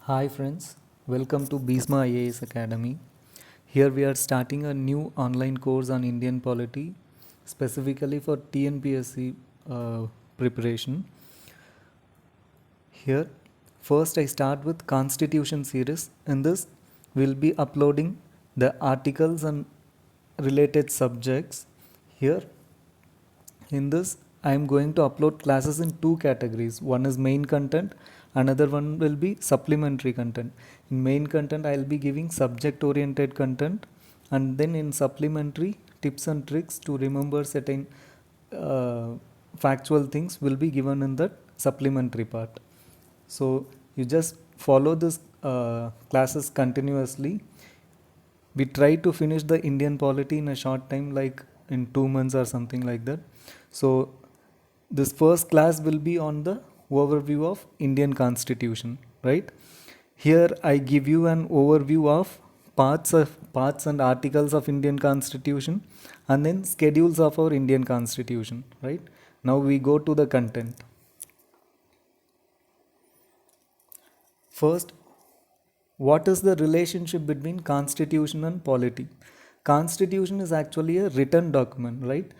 Hi friends, welcome to Bhisma IAS Academy. Here we are starting a new online course on Indian polity, specifically for TNPSC preparation. Here, first I start with Constitution series. In this, we'll be uploading the articles and related subjects. Here, in this, I am going to upload classes in two categories. One is main content, another one will be supplementary content. In main content, I'll be giving subject oriented content, and then in supplementary, tips and tricks to remember certain uh, factual things will be given in the supplementary part. So you just follow this classes continuously. We try to finish the Indian polity in a short time, like in 2 months or something like that. So this first class will be on the overview of Indian Constitution, right? Here I give you an overview of parts and articles of Indian Constitution, and then schedules of our Indian Constitution, right? Now we go to the content. First, what is the relationship between constitution and polity? Constitution is actually a written document, right?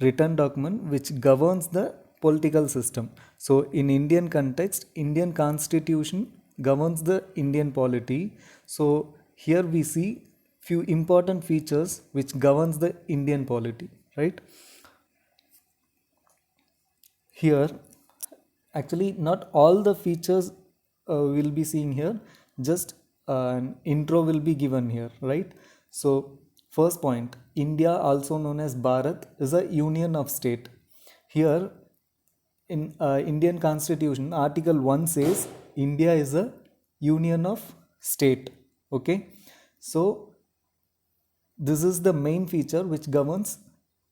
Written document which governs the political system. So in Indian context, Indian constitution governs the Indian polity. So here we see few important features which governs the Indian polity, right? Here, actually not all the features will be seen here, just an intro will be given here, right? So first point, India, also known as Bharat, is a union of state. Here in Indian constitution, article 1 says India is a union of state. Okay, so this is the main feature which governs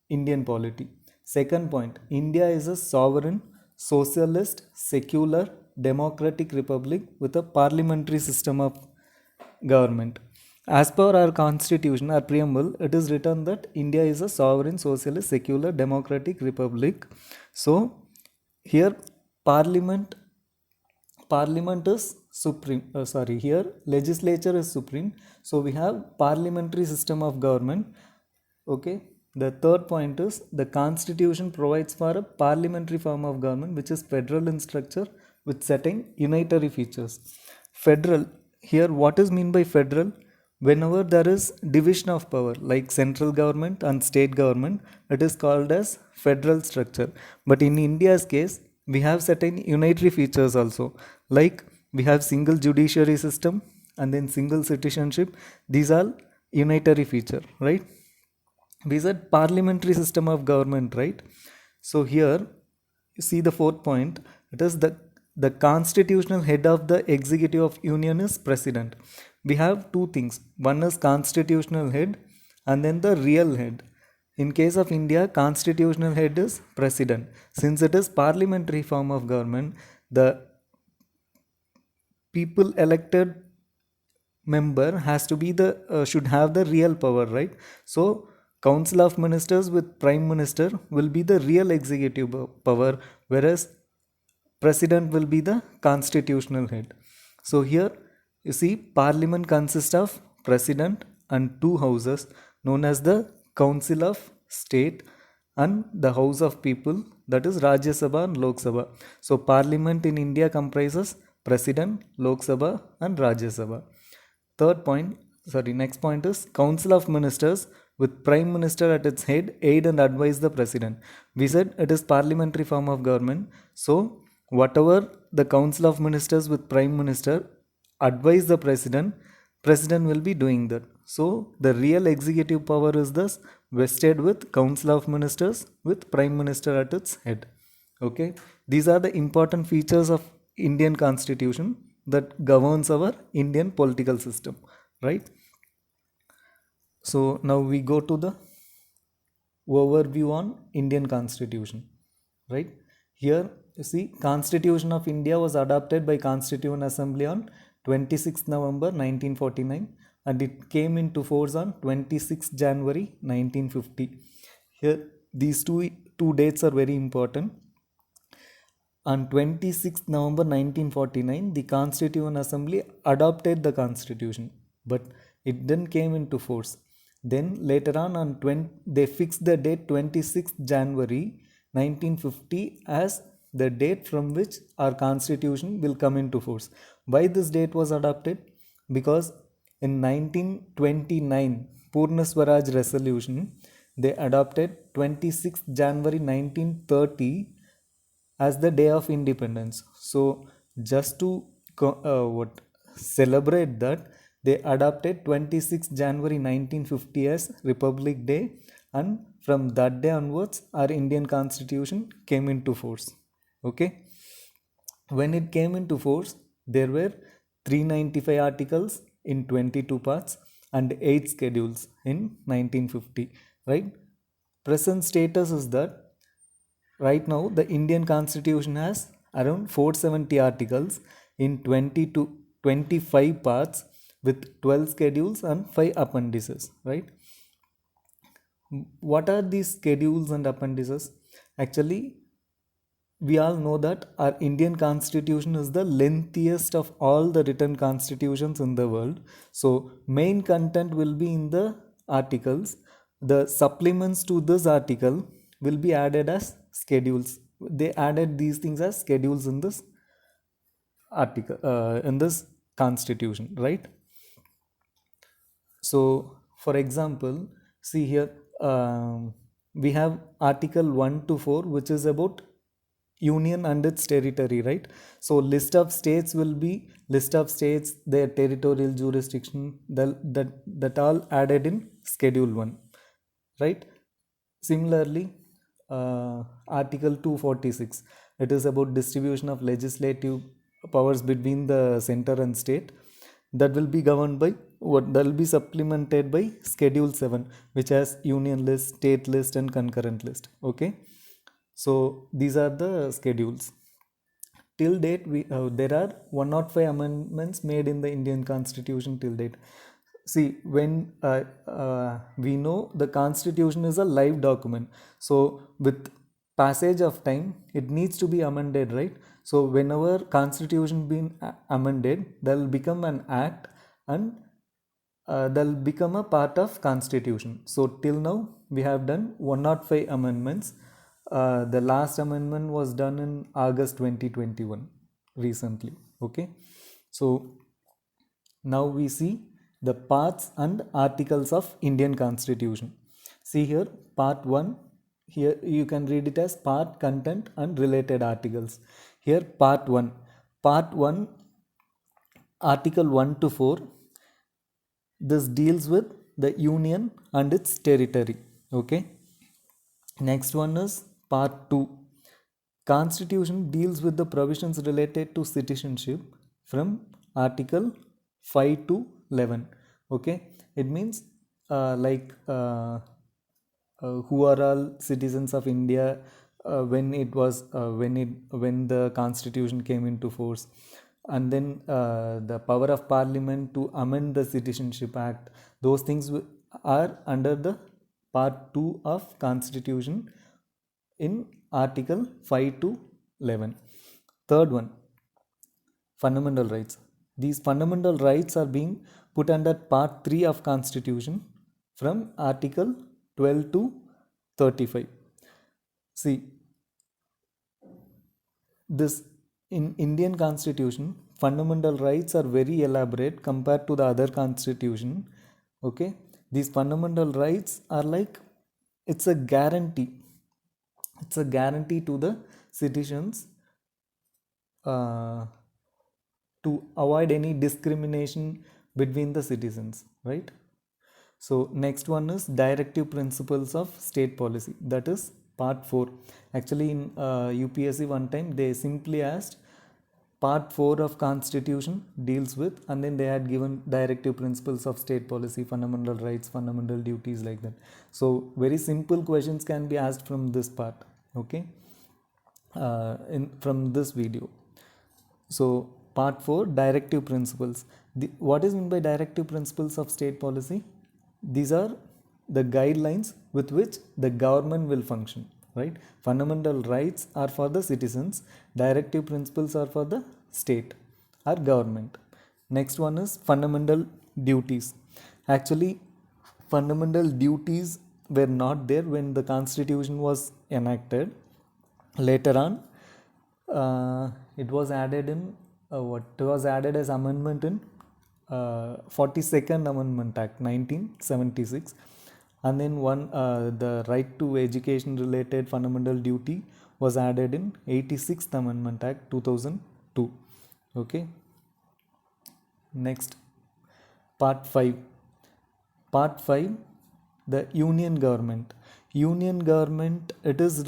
Indian polity. Second point, India is a sovereign, socialist, secular, democratic republic with a parliamentary system of government. As per our constitution, our preamble, it is written that India is a sovereign, socialist, secular, democratic republic. So here parliament is supreme, sorry, here legislature is supreme, so we have parliamentary system of government. Okay, the third point is the constitution provides for a parliamentary form of government which is federal in structure with certain unitary features. Federal, here what is mean by federal? Whenever there is division of power like central government and state government, it is called as federal structure. But in India's case, we have certain unitary features also, like we have single judiciary system and then single citizenship. These are unitary feature, right? We said parliamentary system of government, right? So here you see the fourth point, it is the constitutional head of the executive of union is president. We have two things, one is constitutional head and then the real head. In case of India, constitutional head is president. Since it is parliamentary form of government, the people elected member has to be the should have the real power, right? So council of ministers with prime minister will be the real executive power, whereas president will be the constitutional head. So here you see parliament consists of president and two houses known as the council of state and the house of people, that is Rajya Sabha and Lok Sabha. So parliament in India comprises president, Lok Sabha and Rajya Sabha. Third point, sorry, next point is Council of Ministers with Prime Minister at its head aid and advise the President. We said it is parliamentary form of government. So whatever the Council of Ministers with Prime Minister advise the President, President will be doing that. So the real executive power is thus vested with Council of Ministers with Prime Minister at its head. Okay, these are the important features of Indian Constitution that governs our Indian political system, right? So now we go to the overview on Indian Constitution, right? Here you see Constitution of India was adopted by Constituent Assembly on 26th November 1949 and it came into force on 26th January 1950. Here these two dates are very important. On 26th November 1949, the Constituent Assembly adopted the Constitution, but it then came into force. Then later on 20, they fixed the date 26th January 1950 as the date from which our Constitution will come into force. Why this date was adopted? Because in 1929 Purna Swaraj resolution, they adopted 26th January 1930 as the day of independence. So just to what celebrate that, they adopted 26th January 1950 as Republic Day, and from that day onwards our Indian Constitution came into force. Okay, when it came into force, there were 395 articles in 22 parts and 8 schedules in 1950, right? Present status is that right now the Indian Constitution has around 470 articles in 20 to 25 parts with 12 schedules and 5 appendices, right? What are these schedules and appendices? Actually, we all know that our Indian Constitution is the lengthiest of all the written constitutions in the world. So main content will be in the articles. The supplements to this article will be added as schedules. They added these things as schedules in this article, in this constitution, right? So for example, see here, we have article 1 to 4, which is about union and its territory, right? So list of states will be list of states, their territorial jurisdiction, that all added in schedule 1, right? Similarly, article 246, it is about distribution of legislative powers between the center and state. That will be governed by what? That will be supplemented by schedule 7, which has union list, state list and concurrent list. Okay, so these are the schedules. Till date, there are 105 amendments made in the Indian Constitution till date. See, when we know the Constitution is a live document, so with passage of time, it needs to be amended, right? So whenever Constitution been amended, that will become an act, and that will become a part of Constitution. So till now, we have done 105 amendments. The last amendment was done in August 2021, recently. Okay, so now we see the parts and articles of Indian Constitution. See here, part 1, here you can read it as part, content and related articles. Here part 1, article 1 to 4, this deals with the union and its territory. Okay, next one is part 2. Constitution deals with the provisions related to citizenship from article 5 to 11. Okay, it means who are all citizens of India when it was when the Constitution came into force, and then the power of Parliament to amend the Citizenship Act. Those things are under the part 2 of Constitution in article 5 to 11. Third one, fundamental rights. These fundamental rights are being put under part 3 of Constitution from article 12 to 35. See, this in Indian Constitution, fundamental rights are very elaborate compared to the other constitution. Okay, these fundamental rights are like, it's a guarantee. It's a guarantee to the citizens to avoid any discrimination between the citizens, right? So next one is directive principles of state policy, that is part 4. Actually in UPSC one time they simply asked part 4 of Constitution deals with, and then they had given directive principles of state policy, fundamental rights, fundamental duties, like that. So very simple questions can be asked from this part. Okay, from this video. So part 4, directive principles. What is meant by directive principles of state policy? These are the guidelines with which the government will function, right? Fundamental rights are for the citizens, Directive principles are for the state or government. Next one is fundamental duties. Actually, fundamental duties were not there when the constitution was enacted. Later on, it was added in what was added as amendment in 42nd Amendment Act 1976, and then the right to education related fundamental duty was added in 86th Amendment Act 2002. Okay. Next, part 5. Part 5, the union government. Union government, it is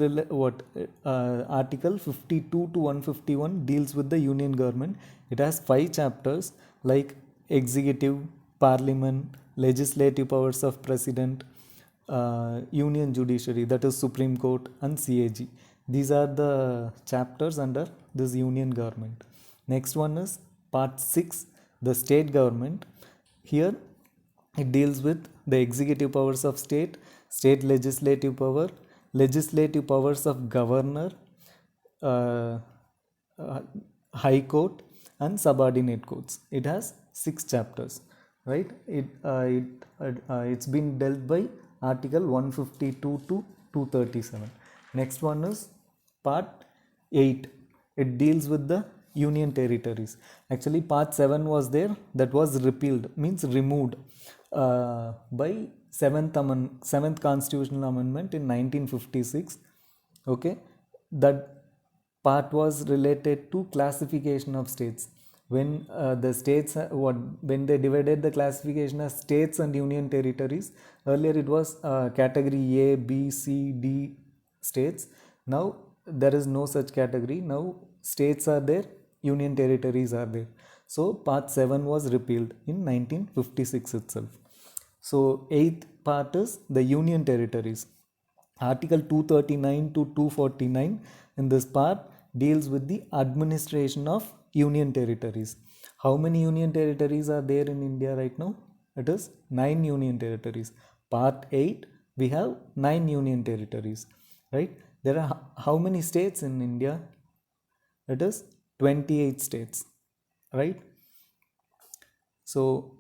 article 52 to 151 deals with the union government. It has 5 chapters like executive, parliament, legislative powers of president, union judiciary, that is Supreme Court, and CAG. These are the chapters under this union government. Next one is part 6, the state government. Here it deals with the executive powers of state, state legislative power, legislative powers of governor, uh, uh, high court, and subordinate courts. It has 6 chapters, right? It's been dealt by article 152 to 237. Next one is part 8. It deals with the union territories. Actually, part 7 was there, that was repealed, means removed by 7th constitutional amendment in 1956. Okay, that part was related to classification of states. When the states when they divided the classification as states and union territories, earlier it was category A, B, C, D states. Now there is no such category. Now states are there, union territories are there. So part 7 was repealed in 1956 itself. So 8th part is the union territories. Article 239 to 249 in this part deals with the administration of union territories. How many union territories are there in India right now? It is 9 union territories. Part 8, we have 9 union territories, right? There are how many states in India? It is 28 states, right? So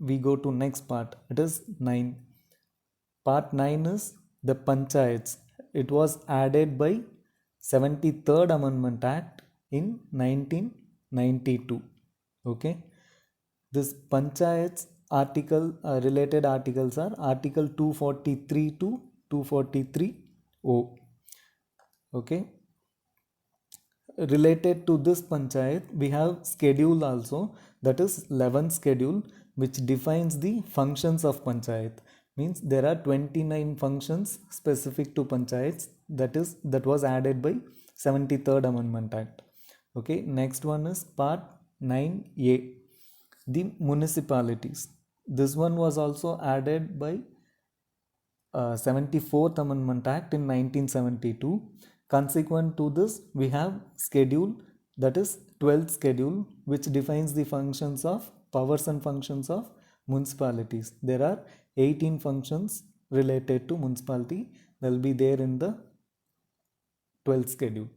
we go to next part. It is 9. Part 9 is the panchayats. It was added by 73rd Amendment Act in 1992. Okay. This panchayats article, related articles are article 243 to 243O. Okay. Related to this panchayat, we have schedule also, that is 11th schedule, which defines the functions of panchayat. Means there are 29 functions specific to panchayats, that was added by 73rd Amendment Act. Okay, next one is part 9A, the municipalities. This one was also added by 74th Amendment Act in 1972. Consequent to this, we have schedule, that is 12th schedule, which defines the functions of powers and functions of municipalities. There are 18 functions related to municipality that will be there in the 12th schedule.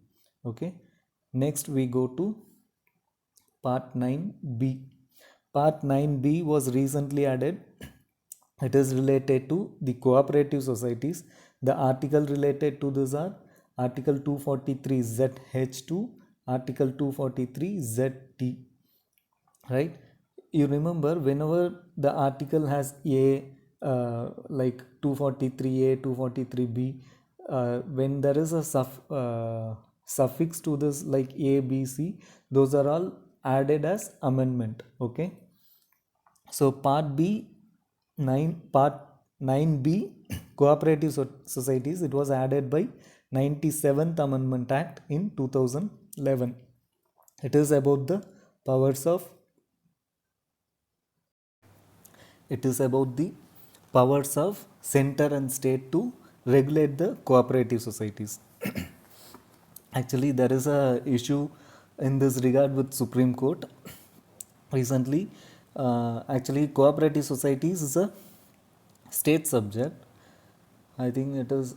Okay. Next we go to part 9B. Part 9B was recently added. It is related to the cooperative societies. The article related to this are Article 243 ZH2, Article 243 ZT. Right? You remember, whenever the article has A, like 243A, 243B, when there is a suffix to this like A, B, C, those are all added as amendment. Okay. So part 9B, cooperative societies, it was added by 97th Amendment Act in 2011. It is about the powers of center and state to regulate the cooperative societies. Actually, there is a issue in this regard with Supreme Court recently. Actually, cooperative societies is a state subject. I think it is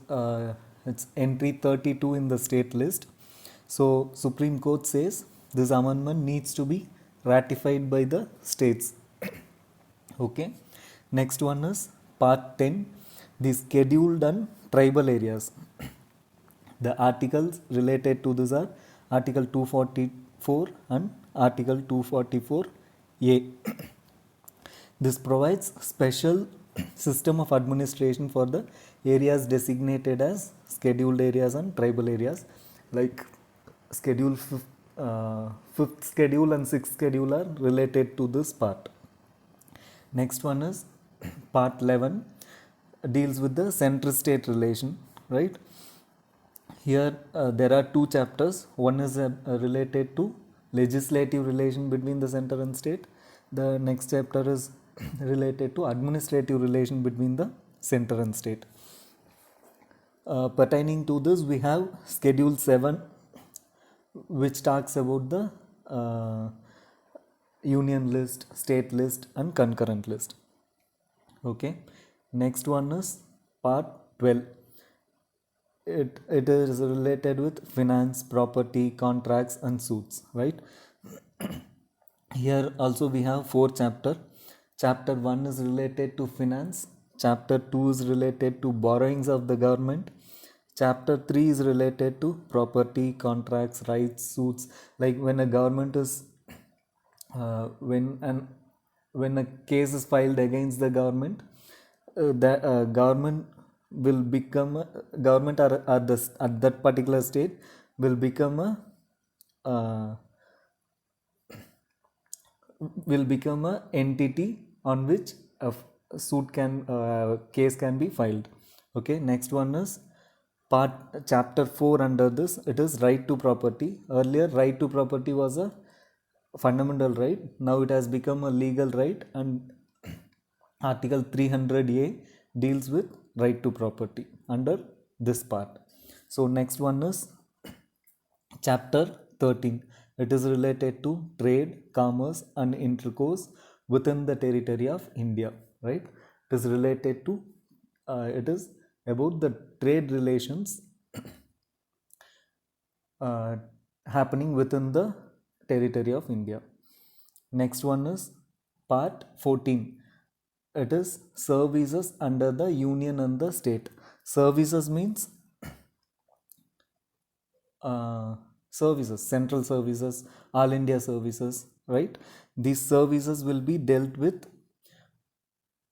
it's entry 32 in the state list. So Supreme Court says this amendment needs to be ratified by the states. Okay. Next one is part 10, the scheduled and tribal areas. The articles related to this are Article 244 and Article 244A. This provides special system of administration for the areas designated as scheduled areas and tribal areas, like schedule 5th schedule and 6th schedule are related to this part. Next one is part 11, deals with the center state relation, right? Here there are two chapters. One is related to legislative relation between the center and state. The next chapter is related to administrative relation between the center and state. Pertaining to this, we have Schedule 7, which talks about the union list, state list and concurrent list. Okay. Next one is part 12. It is related with finance, property, contracts and suits, right? Here also we have 4 chapters. Chapter 1 is related to finance. Chapter 2 is related to borrowings of the government. Chapter 3 is related to property, contracts, rights, suits. Like when a government is when a case is filed against the government, the government will become government or at that particular state will become a entity on which a suit can case can be filed. Okay. Next one is chapter 4. Under this, it is right to property. Earlier right to property was a fundamental right, now it has become a legal right, and Article 300A deals with right to property under this part. So next one is chapter 13. It is related to trade, commerce and intercourse within the territory of India, right? It is related to it is about the trade relations happening within the territory of India. Next one is part 14. It is services under the union and the state. Services means services, central services, all India services, right? These services will be dealt with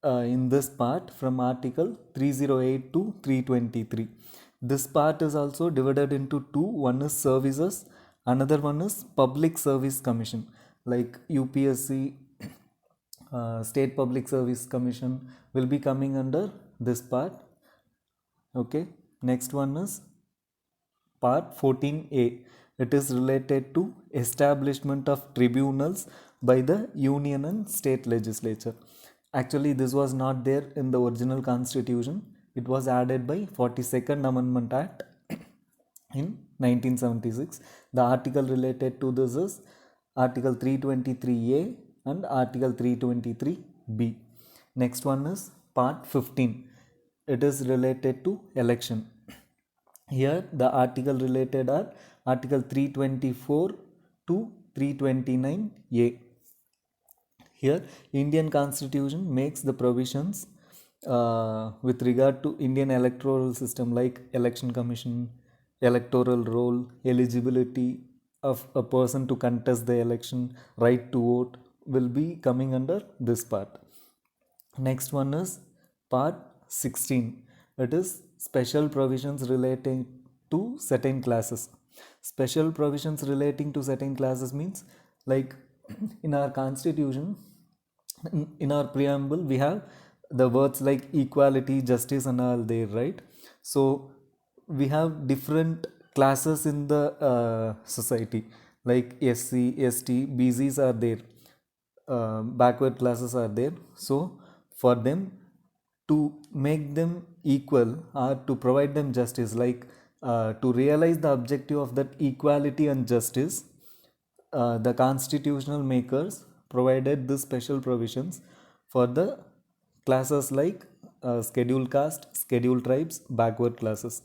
in this part from Article 308 to 323. This part is also divided into two. One is services, another one is Public Service Commission, like UPSC, State Public Service Commission will be coming under this part. Okay. Next one is part 14A. It is related to establishment of tribunals by the union and state legislature. Actually, this was not there in the original constitution. It was added by 42nd Amendment Act in 1976. The article related to this is Article 323A and Article 323B. Next one is part 15. It is related to election. Here the article related are Article 324 to 329A. Here Indian Constitution makes the provisions with regard to Indian electoral system, like election commission, electoral roll, eligibility of a person to contest the election, right to vote will be coming under this part. Next one is part 16. It is special provisions relating to certain classes. Special provisions relating to certain classes means, like in our constitution, in our preamble, we have the words like equality, justice and all there, right? So we have different classes in the society, like SC, ST, BCs are there, backward classes are there. So for them, to make them equal or to provide them justice, like to realize the objective of that equality and justice, the constitutional makers provided the special provisions for the classes like scheduled caste, scheduled tribes, backward classes.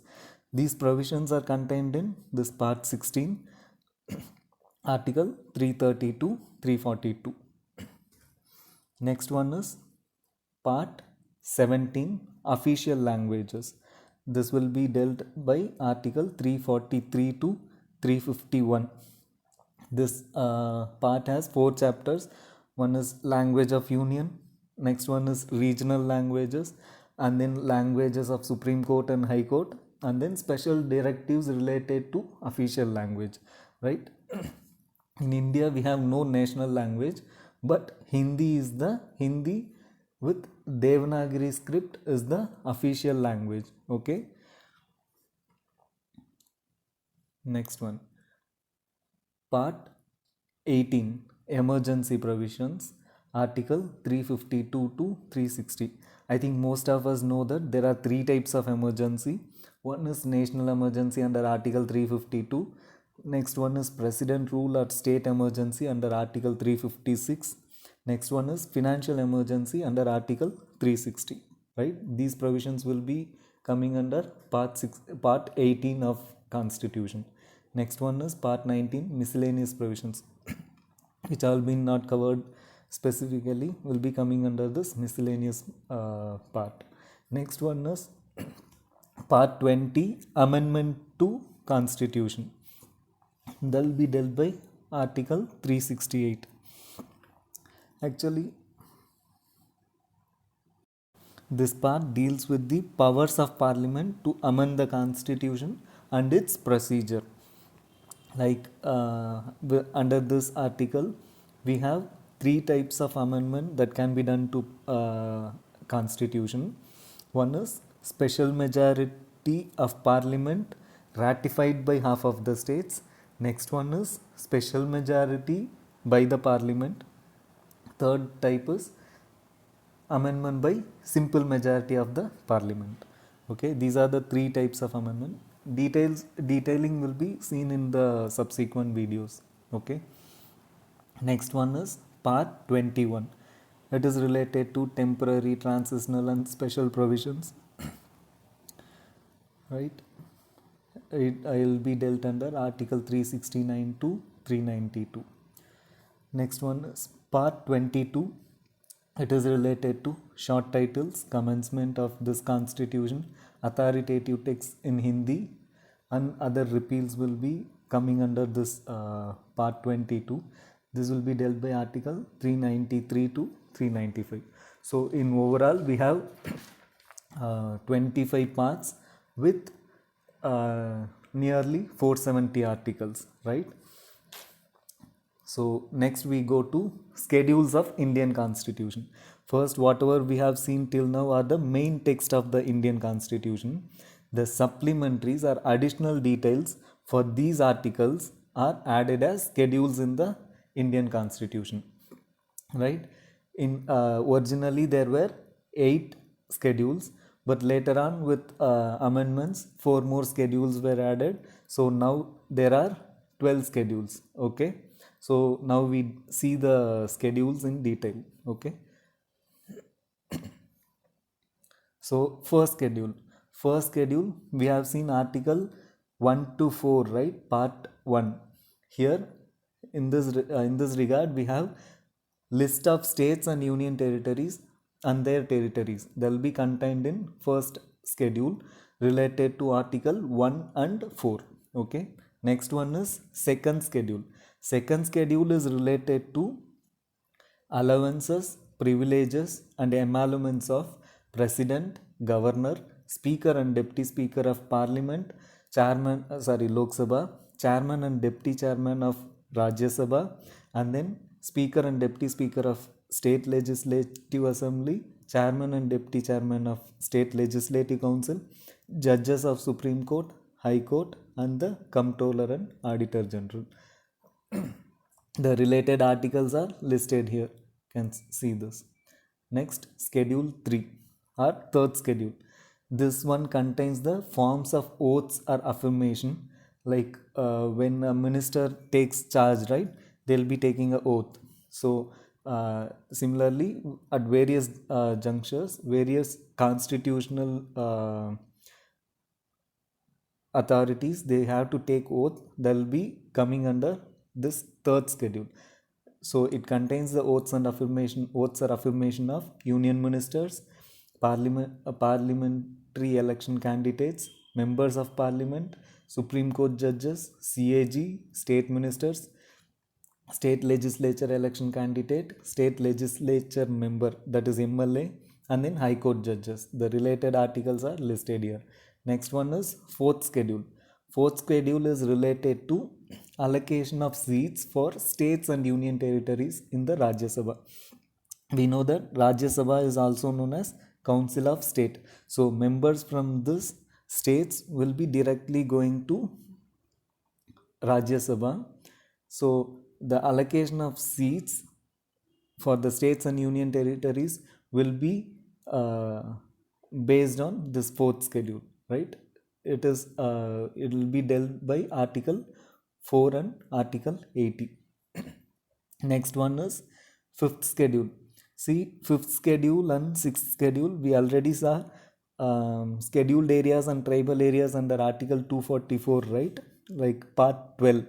These provisions are contained in this part 16, article 330 to 342. Next one is part 17, official languages. This will be dealt by article 343 to 351. This part has 4 chapters. One is language of union, next one is regional languages, and then languages of Supreme Court and High Court, and then special directives related to official language, right? In India we have no national language, but Hindi with Devanagari script is the official language. Okay, next one, part 18, emergency provisions, article 352 to 360. I think most of us know that there are 3 types of emergency. One is national emergency under article 352. Next one is president rule or state emergency under article 356. Next one is financial emergency under article 360, right? These provisions will be coming under part 18 of constitution. Next one is part 19, miscellaneous provisions, which all been not covered specifically, will be coming under this miscellaneous part. Next one is part 20, amendment to constitution. That will be dealt by article 368. Actually, this part deals with the powers of parliament to amend the constitution and its procedure. Like under this article, we have 3 types of amendment that can be done to constitution. One is special majority of parliament ratified by half of the states. Next one is special majority by the parliament. Third type is amendment by simple majority of the parliament. Okay, these are the 3 types of amendment. Detailing will be seen in the subsequent videos. Okay, next one is part 21. It is related to temporary, transitional and special provisions, right? I will be dealt under article 369 to 392. Next one is part 22. It is related to short titles, commencement of this constitution, authoritative texts in Hindi, and other repeals will be coming under this part 22. This will be dealt by article 393 to 395. So in overall we have 25 parts with nearly 470 articles, right? So next we go to schedules of Indian Constitution. First, whatever we have seen till now are the main text of the Indian Constitution. The supplementaries or additional details for these articles are added as schedules in the Indian Constitution, right? In originally there were 8 schedules, but later on with amendments 4 more schedules were added. So now there are 12 schedules. Okay, so now we see the schedules in detail. Okay, so first schedule we have seen article 1 to 4, right? Part 1. Here in this regard we have list of states and union territories and their territories. They will be contained in first schedule related to article 1 and 4. Okay, next one is second schedule. Second schedule is related to allowances, privileges and emoluments of president, governor, speaker and deputy speaker of parliament, Lok Sabha, chairman and deputy chairman of Rajya Sabha, and then speaker and deputy speaker of state legislative assembly, chairman and deputy chairman of state legislative council, judges of Supreme Court, High Court, and the comptroller and auditor general. The related articles are listed here. You can see this. Next, schedule 3 or third schedule. This one contains the forms of oaths or affirmation, like when a minister takes charge, right? They'll be taking an oath. So similarly, at various junctures, various constitutional authorities, they have to take oath, they'll be coming under this third schedule. So it contains the oaths or affirmation of union ministers, parliamentary election candidates, members of parliament, Supreme Court judges, CAG, state ministers, state legislature election candidate, state legislature member, that is MLA, and then high court judges. The related articles are listed here. Next one is fourth schedule. Fourth schedule is related to allocation of seats for states and union territories in the Rajya Sabha. We know that Rajya Sabha is also known as Council of State. So members from this states will be directly going to Rajya Sabha. So the allocation of seats for the states and union territories will be based on this fourth schedule, right? It will be dealt by Article 4 and Article 80. Next one is fifth schedule. See, fifth schedule and sixth schedule, we already saw scheduled areas and tribal areas under Article 244, right? Like part 12.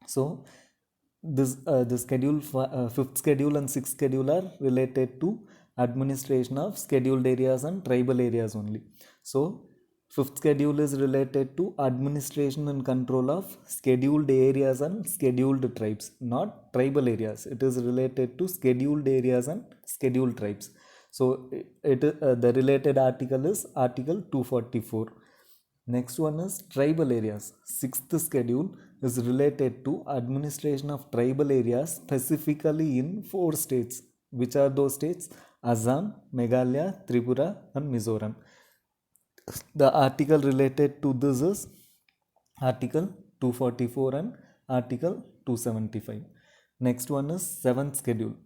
So this the schedule fifth schedule and sixth schedule are related to administration of scheduled areas and tribal areas only. So fifth schedule is related to administration and control of scheduled areas and scheduled tribes, not tribal areas. It is related to scheduled areas and scheduled tribes. So the related article is Article 244. Next one is tribal areas. Sixth schedule is related to administration of tribal areas specifically in 4 states. Which are those states? Assam, Meghalaya, Tripura and Mizoram. The article related to this is Article 244 and Article 275. Next one is 7th schedule.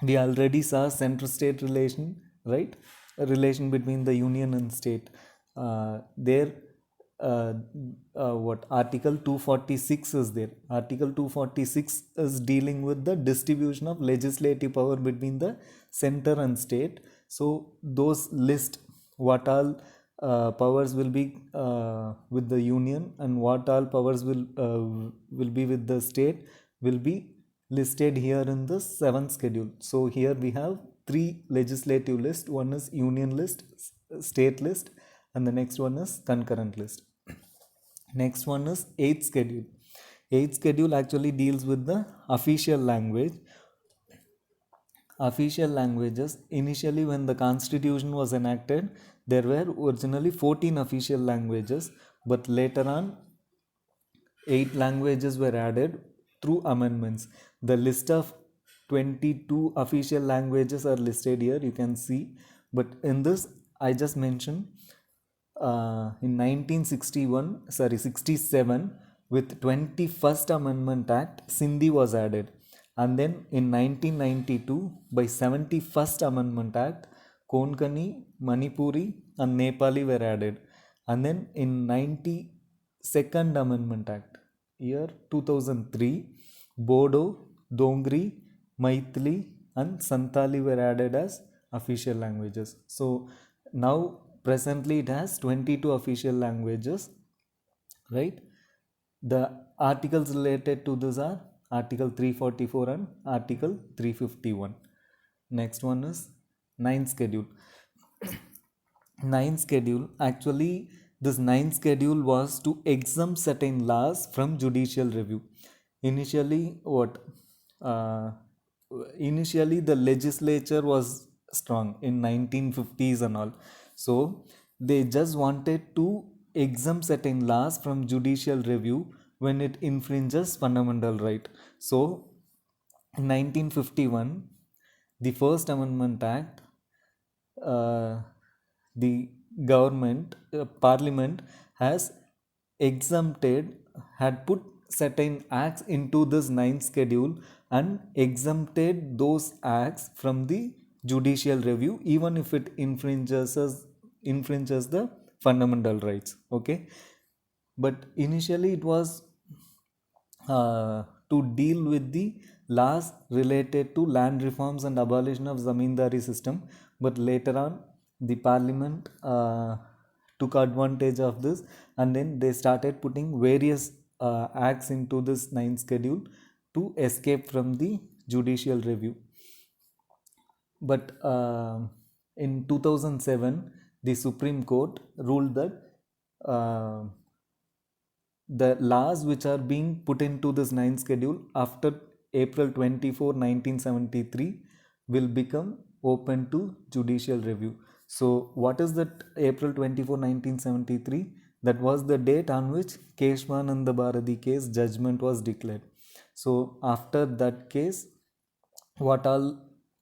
We already saw center-state relation, right? A relation between the union and state. What Article 246 is there. Article 246 is dealing with the distribution of legislative power between the center and state. So those list what all powers will be with the union and what all powers will be with the state will be listed here in the 7th schedule. So here we have 3 legislative lists. One is union list, state list, and the next one is concurrent list. Next one is 8th schedule. 8th schedule actually deals with the official language. Official languages. Initially, when the constitution was enacted, there were originally 14 official languages, but later on 8 languages were added through amendments. The list of 22 official languages are listed here, you can see. But in this, I just mentioned in 67, with 21st Amendment Act, Sindhi was added. And then in 1992, by 71st Amendment Act, Konkani, Manipuri and Nepali were added. And then in 92nd Amendment Act, year 2003, Bodo, Dongri, Maithili and Santali were added as official languages. So now presently it has 22 official languages, right? The articles related to this are Article 344 and Article 351. Next one is 9th schedule. 9th schedule, actually this 9th schedule was to exempt certain laws from judicial review. Initially initially the legislature was strong in 1950s and all. So they just wanted to exempt certain laws from judicial review when it infringes fundamental right. So in 1951, the First Amendment Act, the government, parliament has had put certain acts into this 9th schedule and exempted those acts from the judicial review even if it infringes the fundamental rights. Okay, but initially it was to deal with the laws related to land reforms and abolition of zamindari system, but later on the parliament took advantage of this, and then they started putting various acts into this ninth schedule to escape from the judicial review. But in 2007, the Supreme Court ruled that uh, the laws which are being put into this ninth schedule after April 24, 1973 will become open to judicial review. So what is that April 24, 1973? That was the date on which Keshwananda Bharati case judgment was declared. So after that case, what all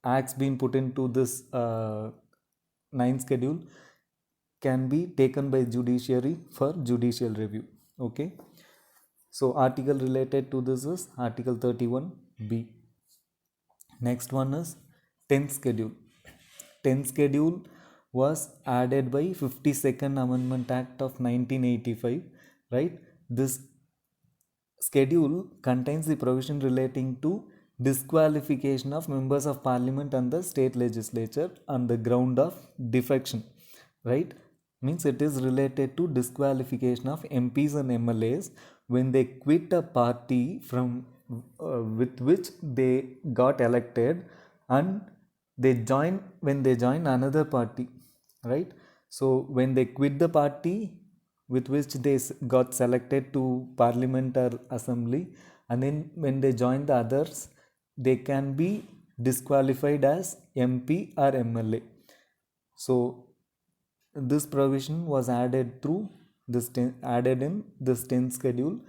acts being put into this ninth schedule can be taken by judiciary for judicial review. Okay, so article related to this is article 31b. Next one is 10th schedule. 10th schedule was added by 52nd Amendment Act of 1985, right? This schedule contains the provision relating to disqualification of members of parliament and the state legislature on the ground of defection, right? Means it is related to disqualification of MPs and MLAs when they quit a party from with which they got elected, and when they join another party, right? So when they quit the party with which they got selected to parliament or assembly, and then when they join the others, they can be disqualified as MP or MLA. So this provision was added through this added in this 10th schedule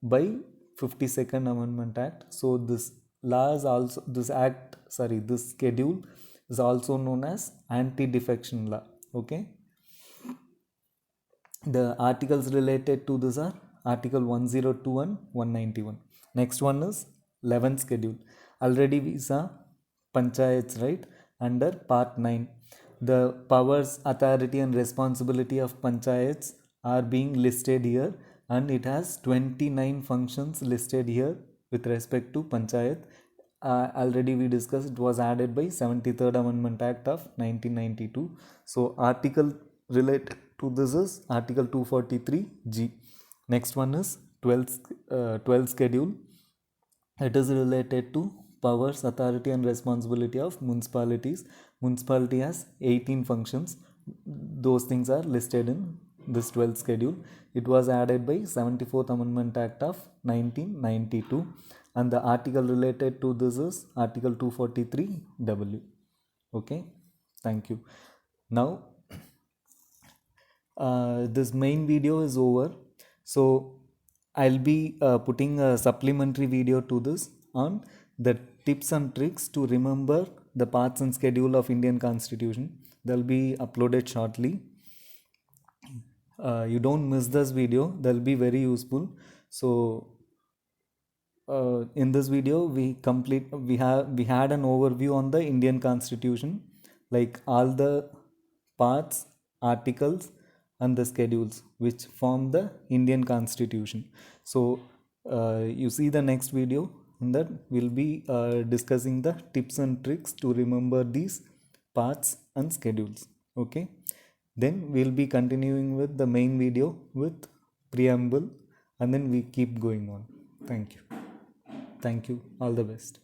by 52nd Amendment Act. So this law is also this schedule is also known as anti-defection law. Okay, the articles related to this are article 102 and 191. Next one is 11th schedule. Already we saw panchayats, right, under part 9. The powers, authority and responsibility of panchayats are being listed here, and it has 29 functions listed here with respect to panchayat. Already we discussed it was added by 73rd Amendment Act of 1992. So article related to this is article 243G. Next one is 12th schedule. It is related to powers, authority and responsibility of municipalities. Municipality has 18 functions. Those things are listed in this 12th schedule. It was added by 74th Amendment Act of 1992, and the article related to this is article 243W. Okay, thank you. Now this main video is over, so I'll be putting a supplementary video to this on the tips and tricks to remember the parts and schedule of Indian Constitution. They'll be uploaded shortly. You don't miss this video, they'll be very useful. So in this video we had an overview on the Indian Constitution, like all the parts, articles and the schedules which form the Indian Constitution. So you see the next video, in that we'll be discussing the tips and tricks to remember these parts and schedules. Okay, then we'll be continuing with the main video with preamble, and then we keep going on. Thank you. All the best.